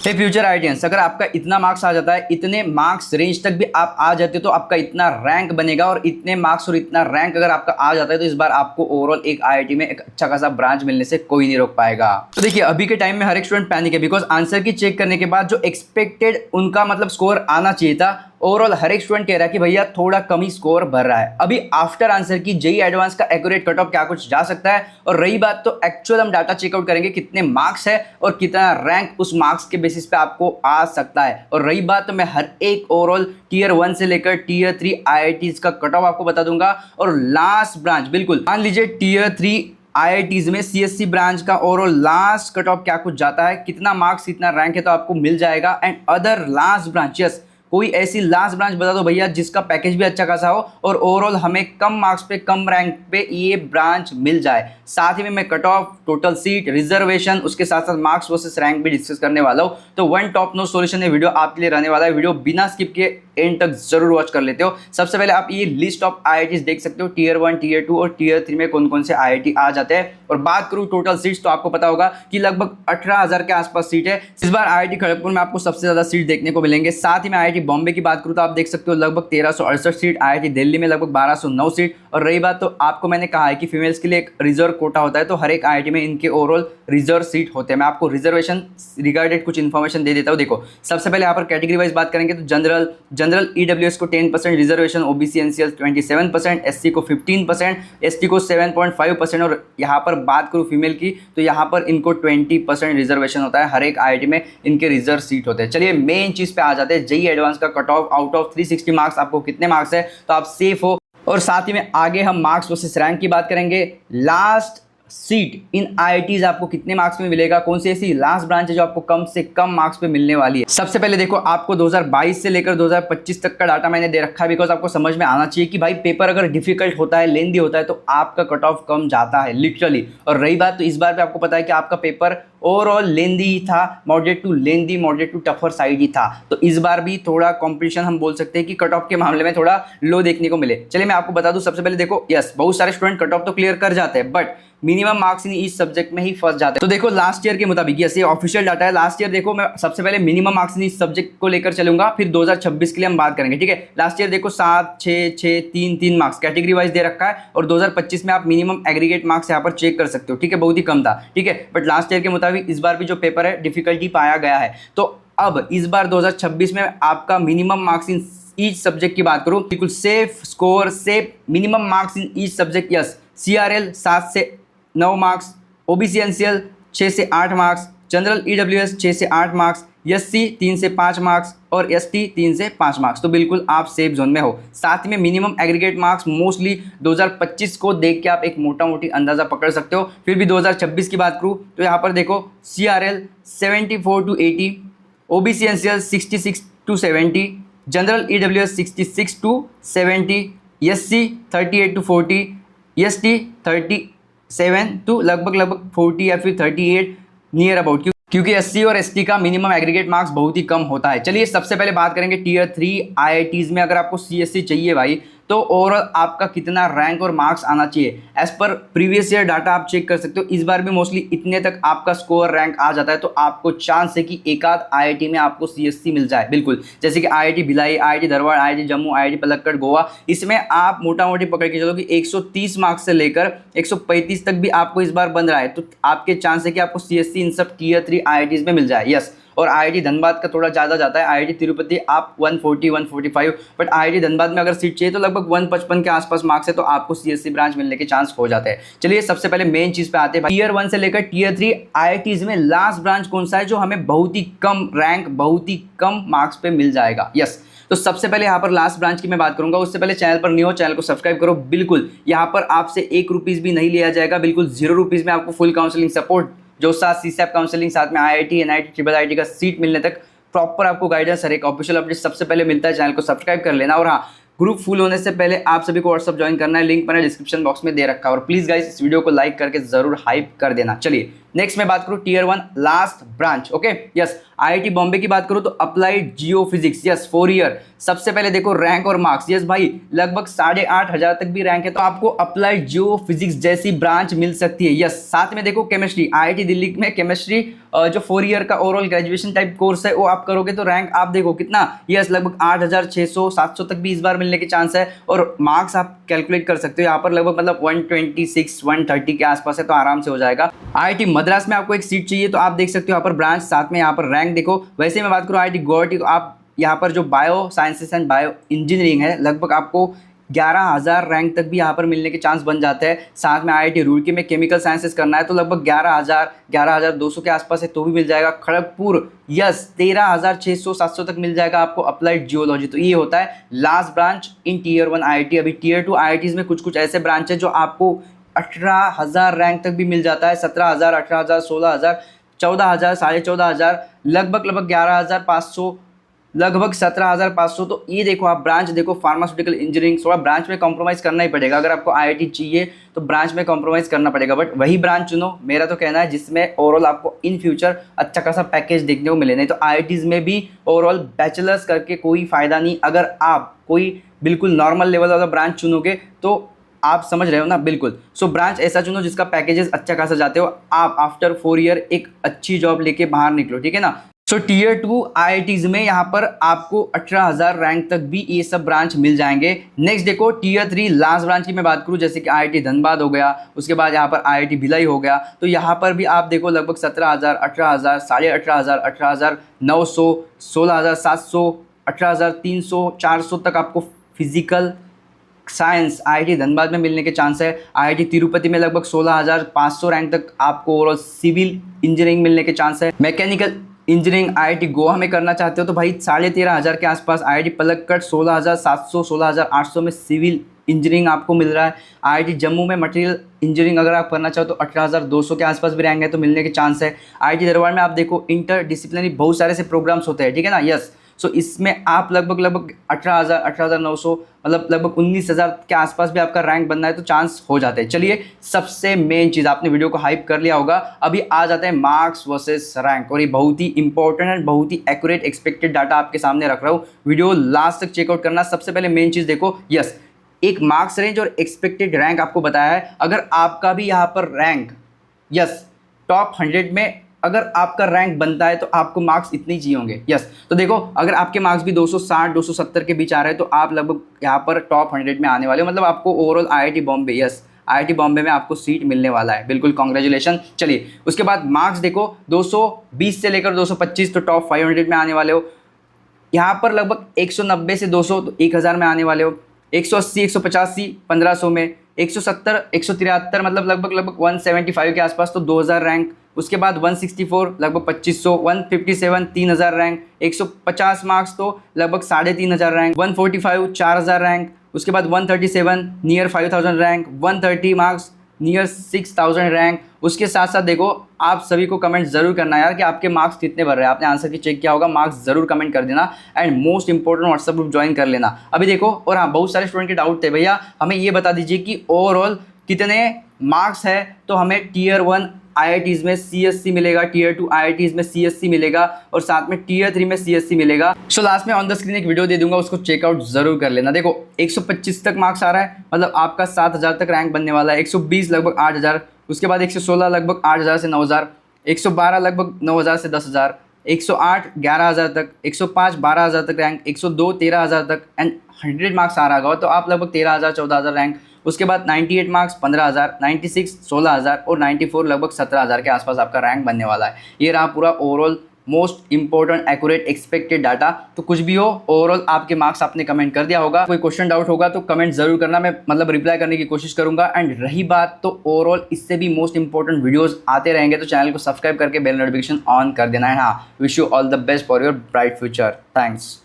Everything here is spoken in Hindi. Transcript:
हे फ्यूचर आइडियंस, अगर आपका इतना मार्क्स आ जाता है, इतने मार्क्स रेंज तक भी आप आ जाते हो तो आपका इतना रैंक बनेगा। और इतने मार्क्स और इतना रैंक अगर आपका आ जाता है तो इस बार आपको ओवरऑल एक आईआईटी में एक अच्छा खासा ब्रांच मिलने से कोई नहीं रोक पाएगा। तो देखिए, अभी के टाइम में हर एक स्टूडेंट पैनिक है, बिकॉज आंसर की चेक करने के बाद जो एक्सपेक्टेड उनका मतलब स्कोर आना चाहिए था, ओवरऑल हर एक स्टूडेंट कह रहा है कि भैया थोड़ा कम ही स्कोर भर रहा है। अभी आफ्टर आंसर की जेईई एडवांस का एक्यूरेट कट ऑफ क्या कुछ जा सकता है। और रही बात तो एक्चुअल हम डाटा चेकआउट करेंगे कितने मार्क्स है और कितना रैंक उस मार्क्स के बेसिस पे आपको आ सकता है। और रही बात तो मैं हर एक ओवरऑल टीयर 1 से लेकर टीयर 3 आईआईटीज का कट ऑफ आपको बता दूंगा। और लास्ट ब्रांच, बिल्कुल मान लीजिए टीयर 3 आईआईटीज में सीएससी ब्रांच का ओवरऑल लास्ट कट ऑफ क्या कुछ जाता है, कितना मार्क्स कितना रैंक है, तो आपको मिल जाएगा। And other last branch, yes, कोई ऐसी लास्ट ब्रांच बता दो भैया जिसका पैकेज भी अच्छा खासा हो और ओवरऑल हमें कम मार्क्स पे कम रैंक पे ये ब्रांच मिल जाए। साथ ही में मैं cut off, total seat, reservation, उसके साथ साथ मार्क्स वर्सेस रैंक भी डिस्कस करने वाला हूं। तो वन टॉप नो सॉल्यूशन ये वीडियो आपके लिए रहने वाला है। वीडियो बिना स्किप किए एंड तक जरूर वॉच कर लेते हो। सबसे पहले आप ये लिस्ट ऑफ आईआईटीज देख सकते हो, टीयर 1, टीयर 2 और टीयर 3 में कौन कौन से आईआईटी आ जाते हैं। और बात करूं टोटल सीट्स तो आपको पता होगा कि लगभग 18,000 के आसपास सीट है। इस बार आईआईटी खड़गपुर में आपको सबसे ज्यादा सीट देखने को मिलेंगे। साथ ही में आईआईटी बॉम्बे की बात करूं तो आप देख सकते हो लगभग 1368 सीट, आईआईटी दिल्ली में लगभग 1209 सीट। और रही बात तो आपको मैंने कहा है कि फीमेल्स के लिए एक रिजर्व कोटा होता है, तो हर एक आईआईटी में इनके ओवरऑल रिजर्व सीट होते हैं। मैं आपको रिजर्वेशन रिगार्डेड कुछ इन्फॉर्मेशन दे देता हूं। देखो, सबसे पहले यहाँ पर कैटेगरी वाइज बात करेंगे तो जनरल ईडब्ल्यूएस को 10% रिजर्वेशन, ओबीसी एनसीएल 27%, एससी को 15%, एसटी को 7.5%। और यहाँ पर बात करूँ फीमेल की तो यहाँ पर इनको 20% रिजर्वेशन होता है। हर एक आईआईटी में इनके रिजर्व सीट होते हैं। चलिए मेन चीज पे आ जाते हैं। जेईई एडवांस का cut off out of 360 marks आपको कितने मार्क्स है तो आप सेफ हो। और साथ ही में आगे हम मार्क्स वर्सेस रैंक की बात करेंगे। लास्ट सीट इन आईआईटीज आपको कितने मार्क्स में मिलेगा, कौन सी ऐसी लास्ट ब्रांच है जो आपको कम से कम मार्क्स पे मिलने वाली है। सबसे पहले देखो, आपको 2022 से लेकर 2025 तक का डाटा मैंने दे रखा है, बिकॉज आपको समझ में आना चाहिए कि भाई पेपर अगर डिफिकल्ट होता है, लेंदी होता है, तो आपका कट ऑफ कम जाता है लिटरली। और रही बात तो इस बार पे आपको पता है कि आपका पेपर ओवरऑल लेंदी ही था, moderate to lengthy, moderate to tougher side ही था। तो इस बार भी थोड़ा कंपटीशन हम बोल सकते हैं कि कट ऑफ के मामले में थोड़ा लो देखने को मिले। चलिए मैं आपको बता दूं, सबसे पहले देखो, यस, बहुत सारे स्टूडेंट कट ऑफ तो क्लियर कर जाते हैं बट मिनिमम मार्क्स इन इस सब्जेक्ट में ही फंस जाते हैं। तो देखो लास्ट ईयर के मुताबिक, ये ऑफिशियल डाटा है लास्ट ईयर। देखो मैं सबसे पहले मिनिमम मार्क्स इन इस सब्जेक्ट को लेकर चलूंगा, फिर 2026 के लिए हम बात करेंगे, ठीक है। लास्ट ईयर देखो 7, 6, 6, 3, 3 मार्क्स कैटेगरी वाइज दे रखा है। और 2025 में आप मिनिमम एग्रीगेट मार्क्स यहाँ पर चेक कर सकते हो, ठीक है, बहुत ही कम था, ठीक है। बट लास्ट ईयर के मुताबिक इस बार भी जो पेपर है डिफिकल्टी पाया गया है। तो अब इस बार 2026 में आपका minimum marks in each subject की बात करूं, बिल्कुल safe score, safe minimum marks in each subject, yes. CRL 7 से 9 मार्क्स, ओबीसी एनसीएल 6 से 8 मार्क्स, जनरल ईडब्ल्यूएस 6 से 8 मार्क्स, एससी 3 से 5 मार्क्स और एसटी 3 से 5 मार्क्स। तो बिल्कुल आप सेफ जोन में हो। साथ में मिनिमम एग्रीगेट मार्क्स मोस्टली 2025 को देख के आप एक मोटा मोटी अंदाजा पकड़ सकते हो। फिर भी 2026 की बात करूँ तो यहाँ पर देखो, CRL 74 to 80, OBC NCL 66 to 70, general EWS 66 to 70, SC 38 to 40, ST 37 to लगभग 40 या फिर 38 नियर अबाउट, क्योंकि एससी और एसटी का मिनिमम एग्रीगेट मार्क्स बहुत ही कम होता है। चलिए सबसे पहले बात करेंगे टीयर 3 आईआईटीज में। अगर आपको सीएससी चाहिए भाई तो ओवरऑल आपका कितना रैंक और मार्क्स आना चाहिए। As per previous year data आप चेक कर सकते हो, इस बार भी मोस्टली इतने तक आपका स्कोर रैंक आ जाता है। तो आपको चांस है कि एक आध आईआईटी में आपको सीएससी मिल जाए, बिल्कुल, जैसे कि IIT Bhilai, IIT Dharwar, IIT Jammu, IIT Palakkad, Goa. इसमें आप मोटा मोटी पकड़ के चलो कि 130 मार्क्स से लेकर 135 तक भी आपको इस बार बन रहा है। तो आपके चांस है कि आपको सीएससी इन सब टीयर 3 आईआईटीज में मिल जाए, यस। और आईआईटी धनबाद का थोड़ा ज़्यादा जाता है, आईआईटी तिरुपति आप 140, 145, बट आईआईटी धनबाद में अगर सीट चाहिए तो लगभग 155 के आसपास मार्क्स है, तो आपको सीएससी ब्रांच मिलने के चांस हो जाते हैं। चलिए सबसे पहले मेन चीज़ पे आते हैं, टीयर 1 से लेकर टीयर 3 आईआईटीज में लास्ट ब्रांच कौन सा है जो हमें बहुत ही कम रैंक, बहुत ही कम मार्क्स पे मिल जाएगा, यस। तो सबसे पहले यहाँ पर लास्ट ब्रांच की मैं बात करूंगा। उससे पहले चैनल पर न्यू हो, चैनल को सब्सक्राइब करो। बिल्कुल यहाँ पर आपसे 1 रुपीज़ भी नहीं लिया जाएगा, बिल्कुल 0 रुपीज़ में आपको फुल काउंसलिंग सपोर्ट, जो साथ सीसैप काउंसलिंग, साथ में आईआईटी, एनआईटी, ट्रिपल आईटी का सीट मिलने तक प्रॉपर आपको गाइडेंस, हर एक ऑफिशियल अपडेट सबसे पहले मिलता है। चैनल को सब्सक्राइब कर लेना। और हाँ, ग्रुप फुल होने से पहले आप सभी को व्हाट्सअप ज्वाइन करना है, लिंक मैंने डिस्क्रिप्शन बॉक्स में दे रखा है। और प्लीज़ गाइस इस वीडियो को लाइक करके जरूर हाइप कर देना। चलिए नेक्स्ट मैं बात करूँ tier 1 last branch, okay yes, IIT Bombay की बात करूँ तो applied geophysics, yes 4 year. सबसे पहले देखो रैंक और मार्क्स, यस भाई लगभग 8,500 तक भी रैंक है, तो आपको अप्लाइड जियो फिजिक्स जैसी ब्रांच मिल सकती है, यस। साथ में देखो केमिस्ट्री, आईआईटी दिल्ली में केमिस्ट्री जो 4 ईयर का ओवरऑल ग्रेजुएशन टाइप कोर्स है वो आप करोगे तो रैंक आप देखो कितना, यस लगभग 8,600 700 तक भी इस बार मिलने के चांस है। और मार्क्स आप कैलकुलेट कर सकते हो यहाँ पर लगभग मतलब 126 130 के आसपास है, तो आराम से हो जाएगा। आईआईटी मद्रास में आपको एक सीट चाहिए तो आप देख सकते हो यहाँ पर ब्रांच, साथ में यहाँ पर रैंक देखो। वैसे मैं बात करूँ आईआईटी गुवाहाटी, आप यहाँ पर जो bio sciences and bio engineering है लगभग आपको 11,000 रैंक तक भी यहाँ पर मिलने के चांस बन जाते हैं। साथ में आईआईटी रुड़की में केमिकल साइंसेस करना है तो लगभग 11,000 11,200 के आसपास है तो भी मिल जाएगा। खड़गपुर यस 13,600 700 तक मिल जाएगा आपको अप्लाइड जियोलॉजी। तो ये होता है last branch in tier 1 IIT. अभी टीयर 2 आईआईटीज में कुछ कुछ ऐसे ब्रांच है जो आपको 18,000 रैंक तक भी मिल जाता है, 17,000 18,000 16,000 14,000 14,500 लगभग 11,500 लगभग 17,500। तो ये देखो आप ब्रांच देखो, फार्मास्यूटिकल इंजीनियरिंग, थोड़ा ब्रांच में कॉम्प्रोमाइज़ करना ही पड़ेगा। अगर आपको आईआईटी चाहिए तो ब्रांच में कॉम्प्रोमाइज़ करना पड़ेगा, बट वही ब्रांच चुनो, मेरा तो कहना है जिसमें ओवरऑल आपको इन फ्यूचर अच्छा खासा पैकेज देखने को मिले। नहीं तो आईआईटीज़ में भी ओवरऑल बैचलर्स करके कोई फ़ायदा नहीं। अगर आप कोई बिल्कुल नॉर्मल लेवल वाला ब्रांच चुनोगे तो आप समझ रहे हो ना, बिल्कुल। सो ब्रांच ऐसा चुनो जिसका पैकेजेस अच्छा खासा जाते हो, आप आफ्टर 4 ईयर एक अच्छी जॉब लेके बाहर निकलो, ठीक है ना। सो टीयर 2 आईआईटीज़ में यहाँ पर आपको 18,000 रैंक तक भी ये सब ब्रांच मिल जाएंगे। नेक्स्ट देखो टीयर 3 लास्ट ब्रांच की मैं बात करूँ, जैसे कि आईआईटी धनबाद हो गया, उसके बाद यहाँ पर आईआईटी भिलाई हो गया, तो यहाँ पर भी आप देखो लगभग 17,000 18,000 18,500 18,900 16,700 18,300 400 तक आपको फिजिकल साइंस आईआईटी धनबाद में मिलने के चांस है। आईआईटी तिरुपति में लगभग 16,500 रैंक तक आपको ओवरऑल सिविल इंजीनियरिंग मिलने के चांस है। मैकेनिकल इंजीनियरिंग आईआईटी गोवा में करना चाहते हो तो भाई 13,500 के आसपास। आईआईटी पलक्कड़ 16,700 16,800 में सिविल इंजीनियरिंग आपको मिल रहा है। आईआईटी जम्मू में मटेरियल इंजीनियरिंग अगर आप करना चाहो तो 18,200 के आसपास भी रैंक है तो मिलने के चांस है। आईआईटी दरबार में आप देखो इंटर डिसिप्लिनरी बहुत सारे से प्रोग्राम्स होते हैं, ठीक है ना, यस। सो इसमें आप लगभग 18,000 18,900 मतलब लगभग 19,000 के आसपास भी आपका रैंक बनना है तो चांस हो जाते हैं। चलिए सबसे मेन चीज़, आपने वीडियो को हाइप कर लिया होगा, अभी आ जाते हैं मार्क्स वर्सेस रैंक। और ये बहुत ही इंपॉर्टेंट एंड बहुत ही एक्यूरेट एक्सपेक्टेड डाटा आपके सामने रख रहा हूँ, वीडियो लास्ट तक चेकआउट करना। सबसे पहले मेन चीज़ देखो, यस एक मार्क्स रेंज और एक्सपेक्टेड रैंक आपको बताया है। अगर आपका भी यहाँ पर रैंक यस टॉप 100 में अगर आपका रैंक बनता है तो आपको मार्क्स इतने ही चाहिए होंगे, यस। तो देखो अगर आपके मार्क्स भी 260 270 के बीच आ रहे हैं तो आप लगभग यहाँ पर टॉप 100 में आने वाले हो, मतलब आपको overall IIT Bombay, yes IIT Bombay में आपको सीट मिलने वाला है, बिल्कुल कॉन्ग्रेचुलेशन। चलिए उसके बाद मार्क्स देखो 220 से लेकर 225 तो टॉप 500 में आने वाले हो। यहाँ पर लगभग 190 से 200 तो 1,000 में आने वाले हो। 180 185 1,500 में, 170 173 मतलब लगभग 175 के आसपास तो 2,000 रैंक। उसके बाद 164 लगभग 2,500, 157 3,000 रैंक, 150 मार्क्स तो लगभग 3,500 रैंक, 145 4,000 रैंक। उसके बाद 137 near 5,000 rank, 130 marks near 6,000 rank. उसके साथ साथ देखो आप सभी को कमेंट जरूर करना यार कि आपके मार्क्स कितने भर रहे हैं, आपने आंसर की चेक किया होगा, मार्क्स जरूर कमेंट कर देना। And most important WhatsApp group join कर लेना। अभी देखो और हाँ बहुत सारे स्टूडेंट के डाउट थे, भैया हमें ये बता दीजिए कि ओवरऑल कितने मार्क्स है तो हमें टीयर 1 आईआईटीज़ में सीएससी मिलेगा, टीयर 2 आईआईटीज़ में सीएससी मिलेगा और साथ में टीयर 3 में सीएससी मिलेगा। सो लास्ट में ऑन द स्क्रीन एक वीडियो दे दूंगा, उसको चेकआउट जरूर कर लेना। देखो 125 तक मार्क्स आ रहा है, मतलब आपका 7,000 तक रैंक बनने वाला है। 120 लगभग 8,000, उसके बाद 116 लगभग 8,000 से 9,000, 112 लगभग 9,000 से 10,000, 108 11,000 तक, 105 12,000 तक रैंक, 102 13,000 तक। एंड 100 मार्क्स आ रहा होगा तो आप लगभग 13,000 14,000 रैंक। उसके बाद 98 मार्क्स 15,000, 96 16,000 और 94 लगभग 17,000 के आसपास आपका रैंक बनने वाला है। ये रहा पूरा overall most important accurate expected data. तो कुछ भी हो ओवरऑल आपके मार्क्स आपने कमेंट कर दिया होगा। कोई क्वेश्चन डाउट होगा तो कमेंट जरूर करना, मैं मतलब रिप्लाई करने की कोशिश करूंगा। एंड रही बात तो ओवरऑल इससे भी मोस्ट इंपॉर्टेंट वीडियोस आते रहेंगे तो चैनल को सब्सक्राइब करके बेल नोटिफिकेशन ऑन कर देना है। हाँ, wish you all the best for your bright future. Thanks.